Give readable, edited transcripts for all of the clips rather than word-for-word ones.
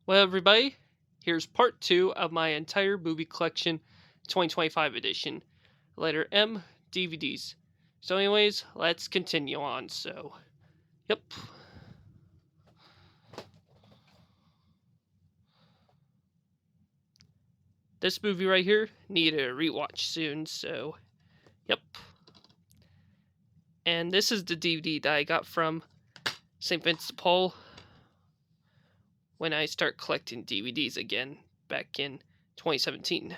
Well, everybody, here's part two of my entire movie collection, 2025 edition, letter M DVDs. So, anyways, let's continue on. Yep. This movie right here need a rewatch soon. Yep. And this is the DVD that I got from St. Vincent de Paul when I start collecting DVDs again back in 2017.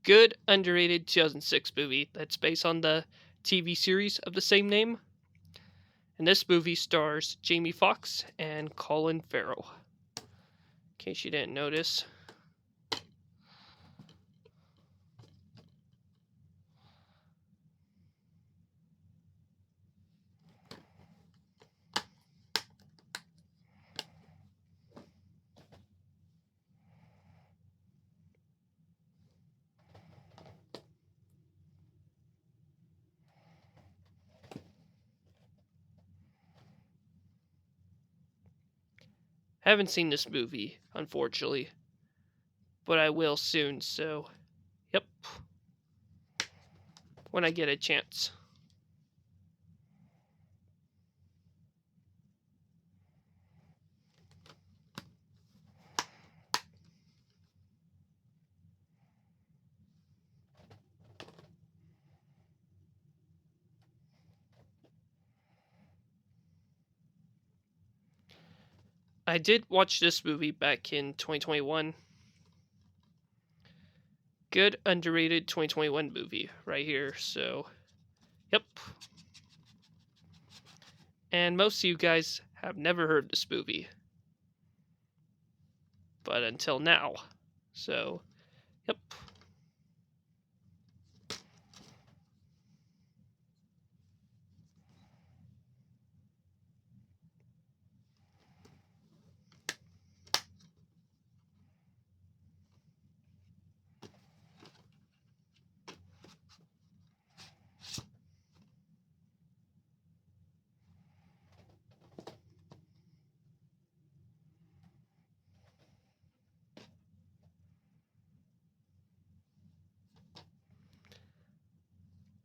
Good underrated 2006 movie that's based on the TV series of the same name. And this movie stars Jamie Foxx and Colin Farrell. In case you didn't notice. Haven't seen this movie, unfortunately, but I will soon, yep, when I get a chance. I did watch this movie back in 2021. Good underrated 2021 movie right here, yep. And most of you guys have never heard this movie, but until now, yep.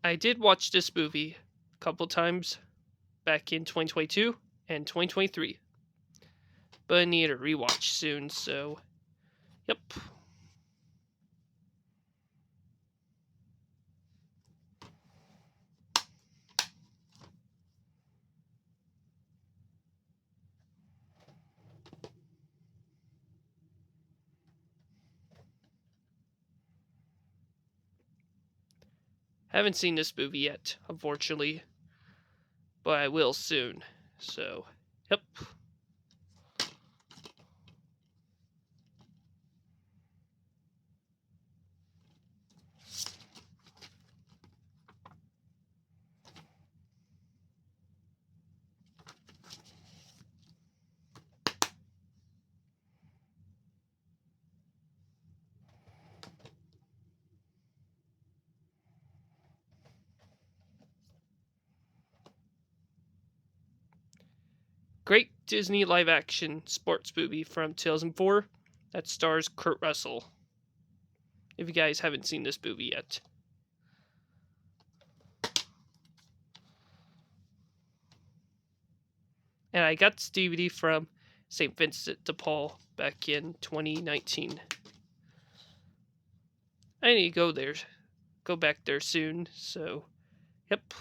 I did watch this movie a couple times back in 2022 and 2023, but I need a rewatch soon, yep. Haven't seen this movie yet, unfortunately, but I will soon, yep. Great Disney live action sports movie from 2004 that stars Kurt Russell. If you guys haven't seen this movie yet. And I got this DVD from St. Vincent de Paul back in 2019. I need to go back there soon, yep.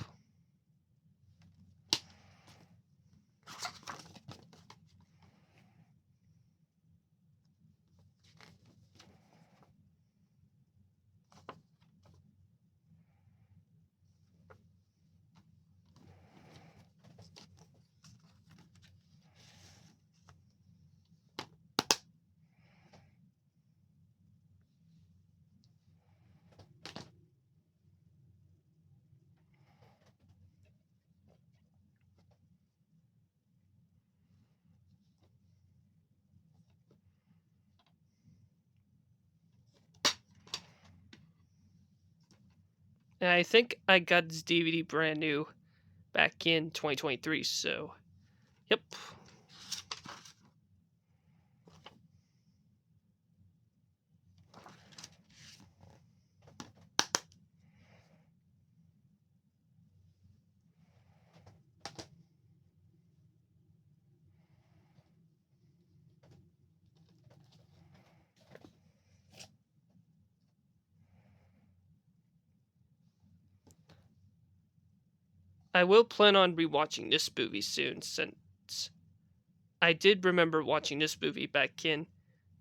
And I think I got this DVD brand new back in 2023, so yep. I will plan on rewatching this movie soon, since I did remember watching this movie back in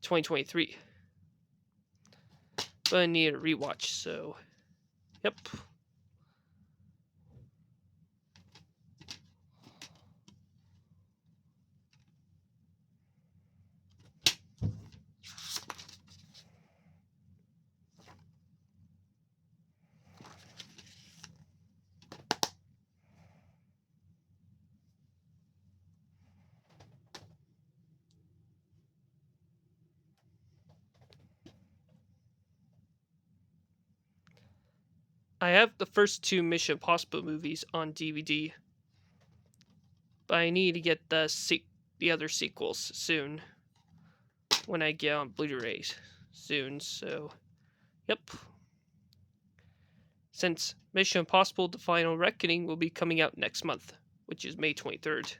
2023. But I need a rewatch, so yep. I have the first two Mission Impossible movies on DVD, but I need to get the other sequels soon when I get on Blu-ray soon. So, yep. Since Mission Impossible: The Final Reckoning will be coming out next month, which is May 23rd,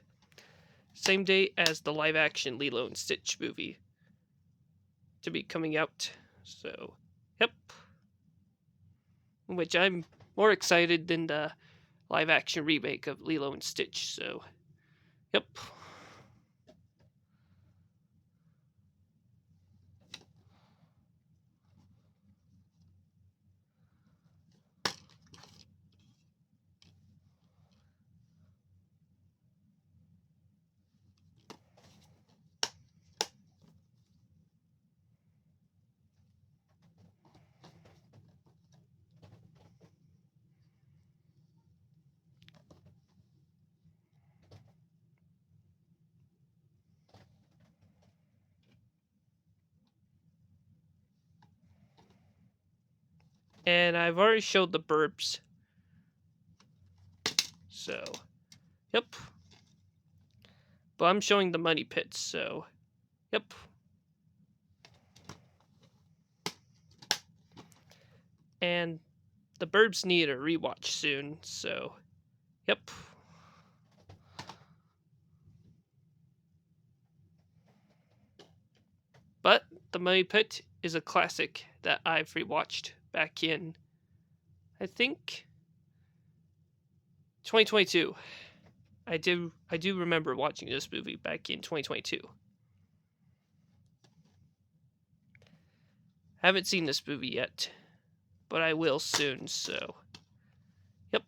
same day as the live-action Lilo and Stitch movie to be coming out. So, yep. Which I'm more excited than the live-action remake of Lilo and Stitch. So, yep. And I've already showed the Burbs. So, yep. But I'm showing the Money Pits, so, yep. And the Burbs need a rewatch soon, so, yep. But the Money Pit is a classic that I've rewatched back in, I think, 2022. I do remember watching this movie back in 2022. Haven't seen this movie yet, but I will soon, so, yep.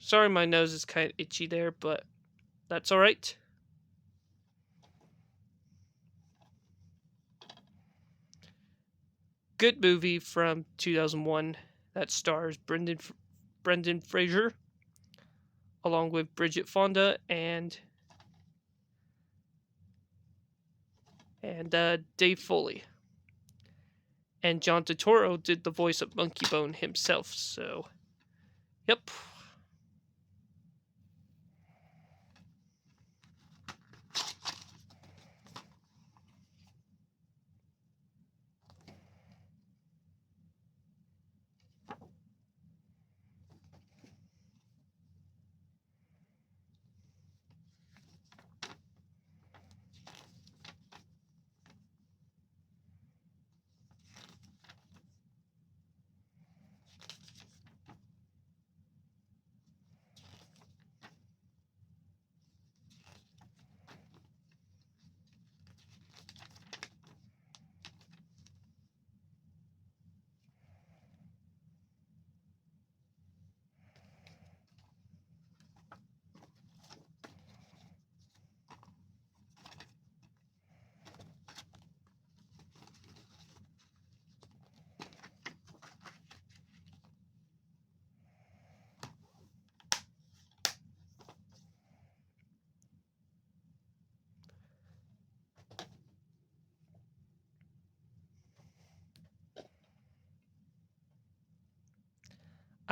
Sorry my nose is kind of itchy there, but that's alright. Good movie from 2001 that stars Brendan Fraser, along with Bridget Fonda and Dave Foley. And John Turturro did the voice of Monkey Bone himself, so, yep.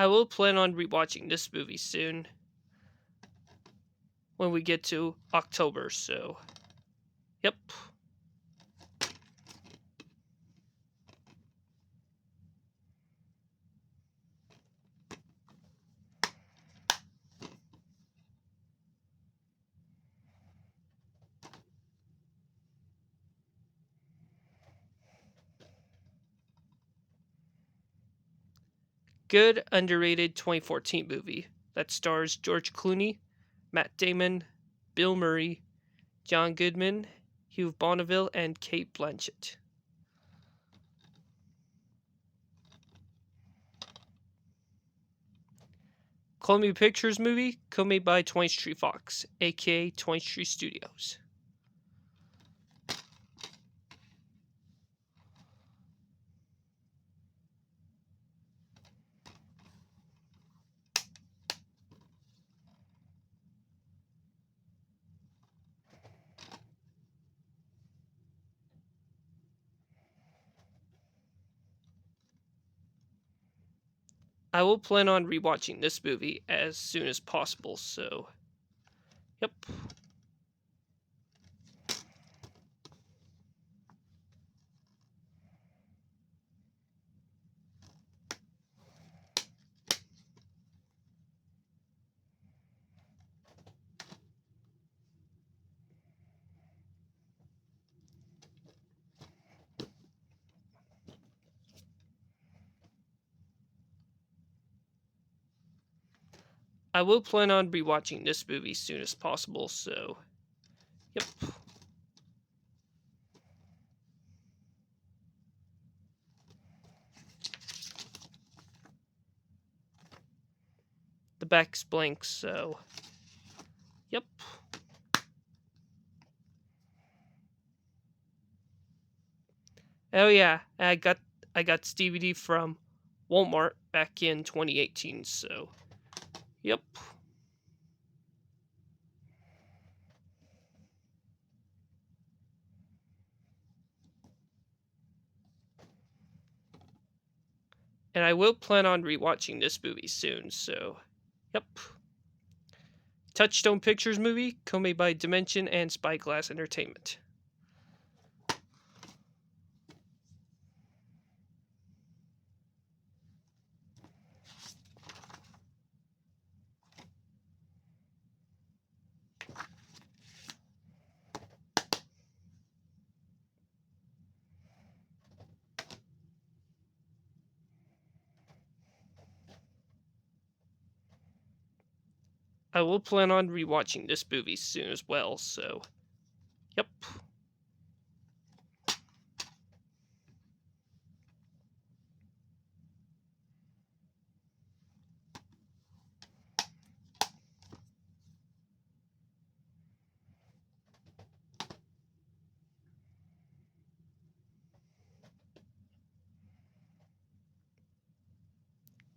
I will plan on rewatching this movie soon when we get to October, so yep. Good underrated 2014 movie that stars George Clooney, Matt Damon, Bill Murray, John Goodman, Hugh Bonneville, and Kate Blanchett. Columbia Pictures movie co-made by 20th Street Fox, aka 20th Street Studios. I will plan on rewatching this movie as soon as possible, so yep. I will plan on rewatching this movie as soon as possible, so yep. The back's blank, so yep. Oh yeah, I got this DVD from Walmart back in 2018, so yep. And I will plan on rewatching this movie soon, so yep. Touchstone Pictures movie, co-made by Dimension and Spyglass Entertainment. I will plan on rewatching this movie soon as well, so yep.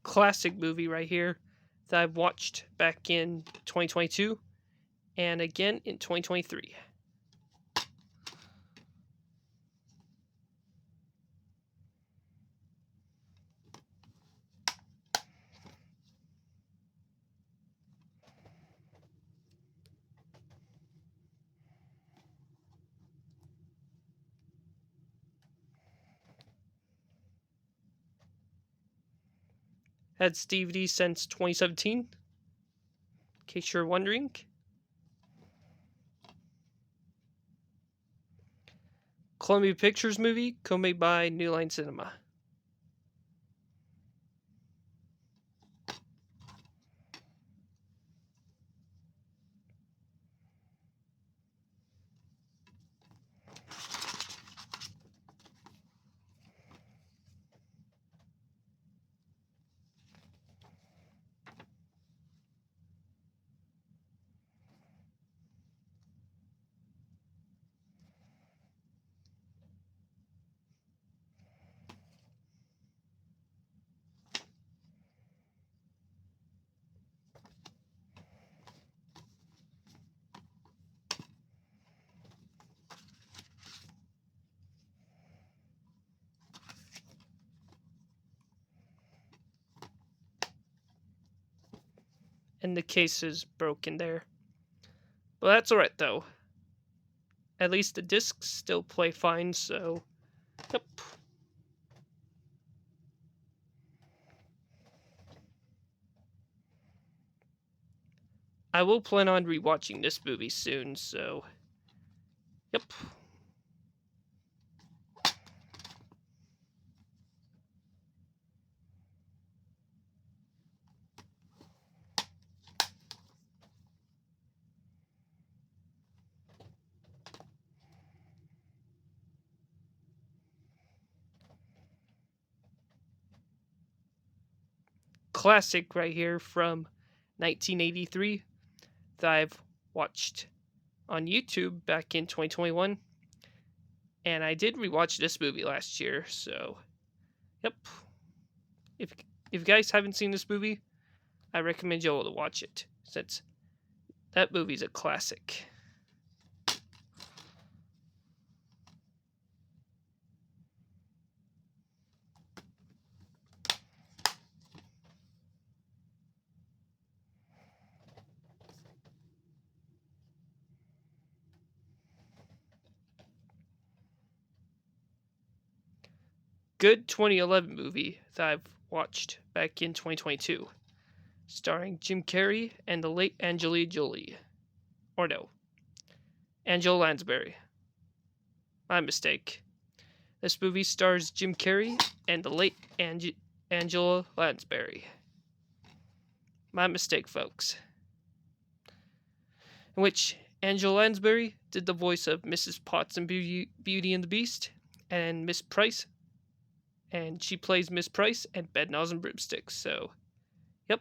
Classic movie right here that I watched back in 2022 and again in 2023. Had Steve D since 2017, in case you're wondering. Columbia Pictures movie, co-made by New Line Cinema. and the case is broken there. But that's alright though. At least the discs still play fine, so yep. I will plan on rewatching this movie soon, so yep. Classic right here from 1983 that I've watched on YouTube back in 2021. And I did rewatch this movie last year, so yep. If if you guys haven't seen this movie, I recommend you all to watch it, since that movie's a classic. Good 2011 movie that I've watched back in 2022, starring Jim Carrey and the late Angelina Jolie. Or no, Angela Lansbury. My mistake. This movie stars Jim Carrey and the late Angela Lansbury. My mistake, folks. In which Angela Lansbury did the voice of Mrs. Potts in Beauty and the Beast, and Miss Price, and she plays Miss Price and Bedknobs and Broomsticks. So, yep.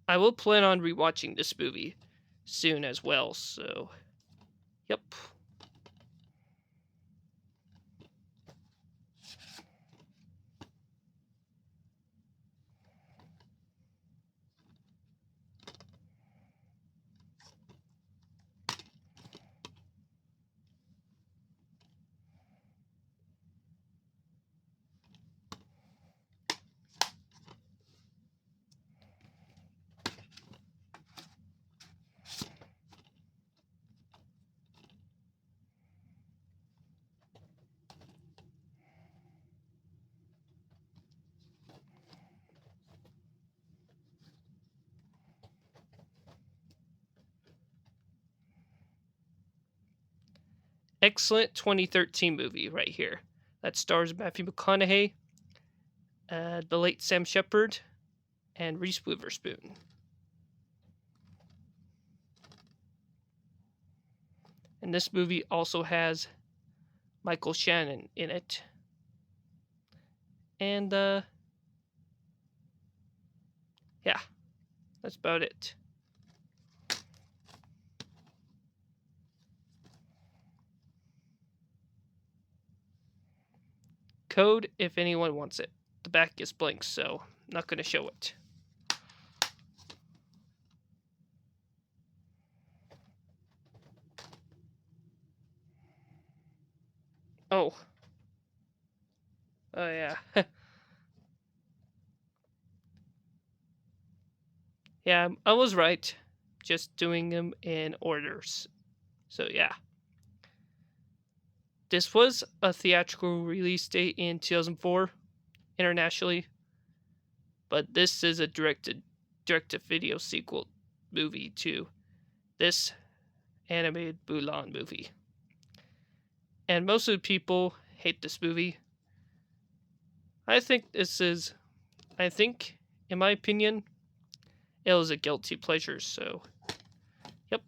I will plan on rewatching this movie soon as well. So, yep. Excellent 2013 movie right here that stars Matthew McConaughey, the late Sam Shepard, and Reese Witherspoon. And this movie also has Michael Shannon in it. And, yeah, that's about it. Code if anyone wants it. The back is blank, so I'm not going to show it. Oh. Oh, yeah. Yeah, I was right. Just doing them in orders. So, yeah. This was a theatrical release date in 2004 internationally, but this is a direct-to-video sequel movie to this animated Mulan movie. And most of the people hate this movie. I think, in my opinion, it was a guilty pleasure, so yep.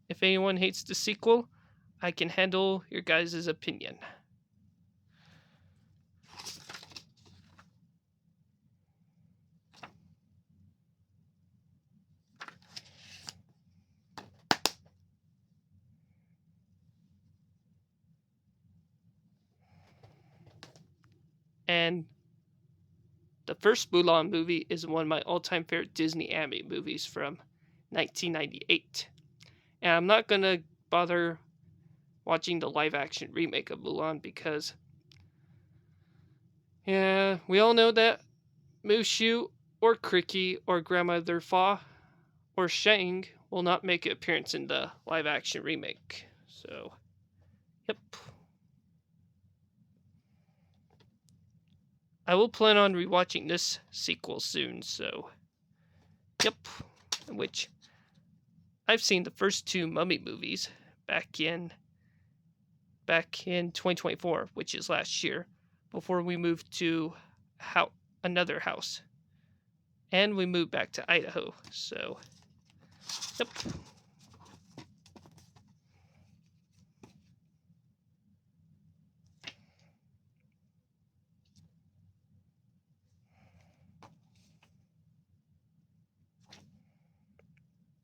If anyone hates the sequel, I can handle your guys' opinion. And the first Mulan movie is one of my all-time favorite Disney animated movies from 1998. And I'm not going to bother watching the live-action remake of Mulan because, yeah, we all know that Mushu or Cricky or Grandmother Fa or Shang will not make an appearance in the live-action remake. So, yep. I will plan on rewatching this sequel soon, so yep. Which I've seen the first two Mummy movies back in 2024, which is last year, before we moved to another house. And we moved back to Idaho. So, yep.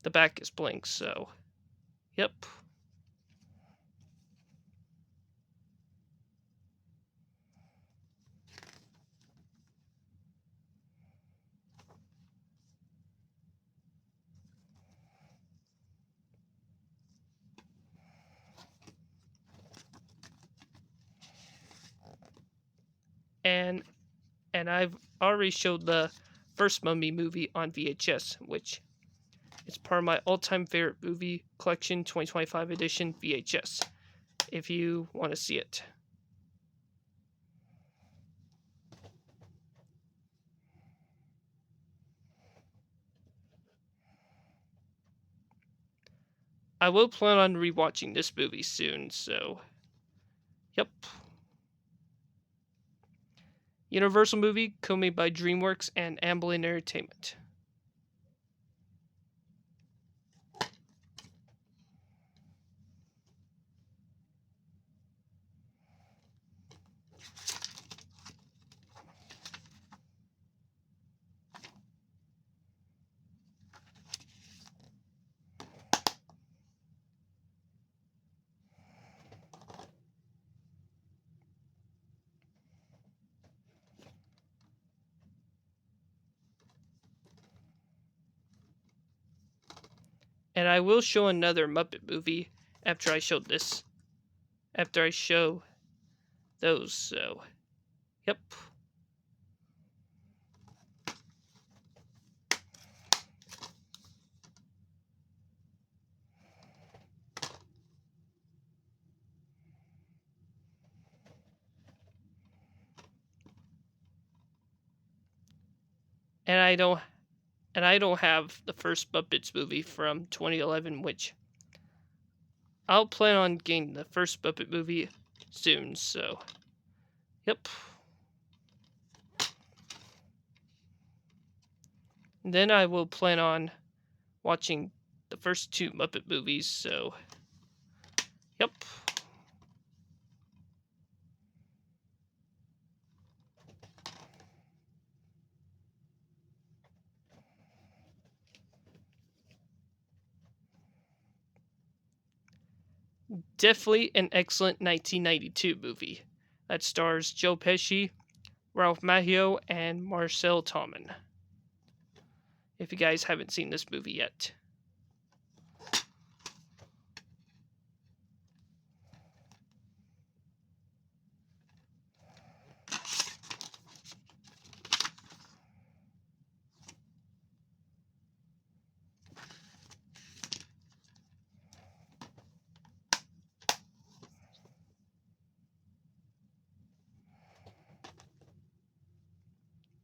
The back is blank, so yep. And I've already showed the first Mummy movie on VHS, which is part of my all-time favorite movie collection 2025 edition VHS, if you want to see it. I will plan on rewatching this movie soon, so yep. Universal movie, co-made by DreamWorks and Amblin Entertainment. And I will show another Muppet movie after I show this. After I show those, so yep. And I don't have the first Muppets movie from 2011, which I'll plan on getting the first Muppet movie soon, so yep. And then I will plan on watching the first two Muppet movies, so yep. Definitely an excellent 1992 movie that stars Joe Pesci, Ralph Macchio, and Marcel Tommen. If you guys haven't seen this movie yet.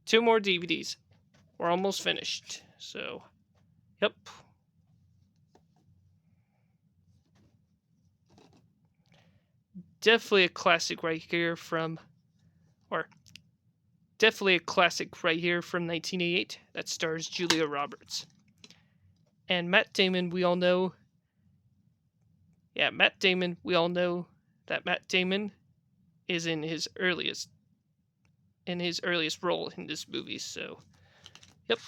Two more DVDs. We're almost finished. So, yep. Definitely a classic right here from 1988 that stars Julia Roberts. And Matt Damon, we all know. Yeah, Matt Damon, we all know that Matt Damon is in his earliest role in this movie, so yep.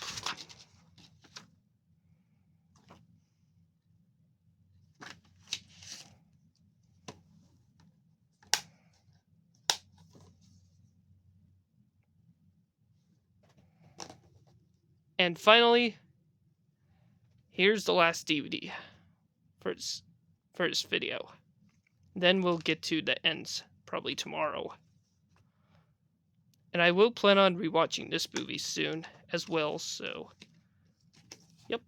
And finally, here's the last DVD for this video. Then we'll get to the ends, probably tomorrow. And I will plan on rewatching this movie soon as well, so yep.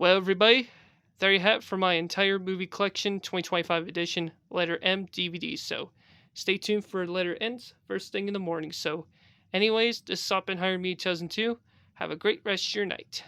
Well, everybody, there you have it for my entire movie collection 2025 edition Letter M DVD. So stay tuned for Letter Ends first thing in the morning. So, anyways, this is Oppenheimer Me 2002. Have a great rest of your night.